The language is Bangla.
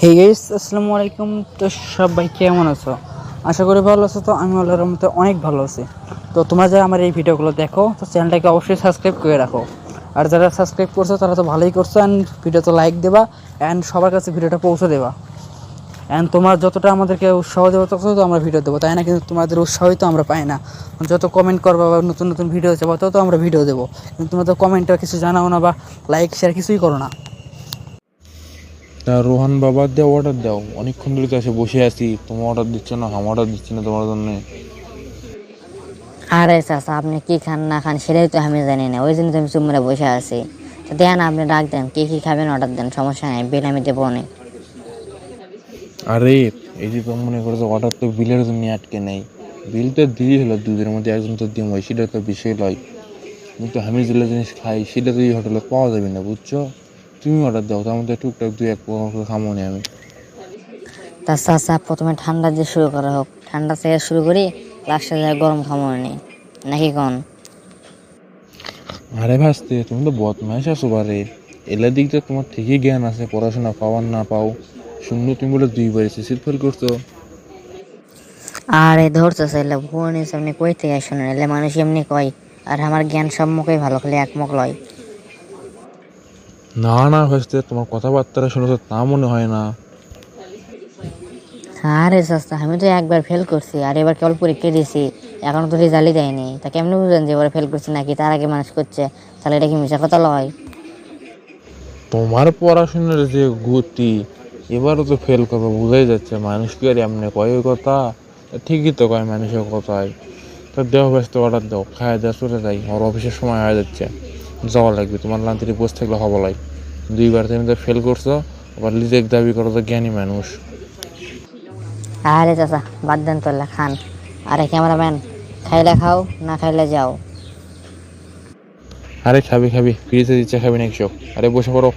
হে গাইস, আসসালামু আলাইকুম। তো সবাই কেমন আছো? আশা করি ভালো আছো। তো আমি আল্লাহর রহমতে অনেক ভালো আছি। তো তোমরা যারা আমার এই ভিডিওগুলো দেখো, তো চ্যানেলটাকে অবশ্যই সাবস্ক্রাইব করে রাখো। আর যারা সাবস্ক্রাইব করছো তারা তো ভালোই করছো, অ্যান্ড ভিডিওতে লাইক দেবা, অ্যান্ড সবার কাছে ভিডিওটা পৌঁছে দেবা। অ্যান্ড তোমার যতটা আমাদেরকে উৎসাহ দেবো তত তো আমরা ভিডিও দেবো, তাই না? কিন্তু তোমাদের উৎসাহই তো আমরা পাই না। যত কমেন্ট করবা বা নতুন নতুন ভিডিও চাবো তত আমরা ভিডিও দেবো, কিন্তু তোমরা তো কমেন্টটা কিছু জানাও না বা লাইক শেয়ার কিছুই করো না। তা রোহান বাবা দিয়ে অর্ডার দাও, অনেকক্ষণ ধরে তো এসে বসে আছি, তোমার অর্ডার দিচ্ছ না, আমার অর্ডার দিচ্ছি না তোমার জন্য। আরে চাচা, আপনি কি খান না খান সেটাই তো আমি জানি না, ওই জন্য তো আমি চুপ মেরে বসে আছি। তো দেন, আপনি ডাক দেন, কি কি খাবেন অর্ডার দেন, সমস্যা নাই, বিল আমি দেবো অনেক। আরে এই যে তো মনে করছো অর্ডার তো বিলের জন্য আটকে নেই, বিল তো দিয়েই হলো, দুধের মধ্যে একজন তো দিম হয়, সেটা তো বিষয় লয়। কিন্তু আমি যেগুলো জিনিস খাই সেটা তো এই হোটেলে পাওয়া যাবে না, বুঝছো? তুমি অর্ডার দাও, তার মধ্যে টুকটাক দুই এক করে খামো নি আমি। তা চাচা, প্রথমে ঠান্ডা দিয়ে শুরু করা হোক, ঠান্ডা থেকে শুরু করি, লাস্টে যায় গরম খামো নি, নাকি কন? আরে ভাসতে, তুমি তো বদমাইশ আছো বারে। এলার দিক দিয়ে তোমার ঠিকই জ্ঞান আছে, পড়াশোনা পাওয়ার না পাও, শূন্য তুমি বলে দুইবার এসে ফেল করছো। আরে ধরছো চাইলে ভুয়া নিউজ আপনি কই থেকে শুনেন, এলে মানুষ এমনি কয়, আর আমার জ্ঞান সব মুখেই ভালো, খালি এক মুখ লয়। না না ভাসতে, তোমার কথাবার্তা শুনে তো তা মনে হয় না। আরে চাচা, আমি তো একবার ফেল করছি, আর এবার কেবল পরীক্ষা দিয়েছি, এখনো তো রেজাল্টই দেয়নি। তা কেমনে বুঝলেন যে এবার ফেল করছি নাকি তার আগে মানুষ করছে? তাহলে এটা কি মিশা কথা লয়? তোমার পড়াশোনার যে গতি, এবারও তো ফেল করবো বোঝাই যাচ্ছে। মানুষ কি আর এমনি কয় ওই কথা? ঠিকই তো কয় মানুষের কথায়। তো দেহ ব্যস্ত অর্ডার দাও, খায় দেওয়া চলে যাই, আমার অফিসের সময় হয়ে যাচ্ছে, যাওয়া লাগবে। তোমার লান্তিতে বসে থাকলে হবো লাই, দুইবার তুমি তো ফেল করছো, আবার লিজেক দাবি করো তো জ্ঞানী মানুষ। আরে চাচা, বাদ দেন তোল্লা খান। আরে ক্যামেরাম্যান, খাইলে খাও, না খাইলে যাও। আরে খাবি খাবি, ফ্রিজে দিচ্ছে, খাবি নাকি সব? আরে বসে পড়ো।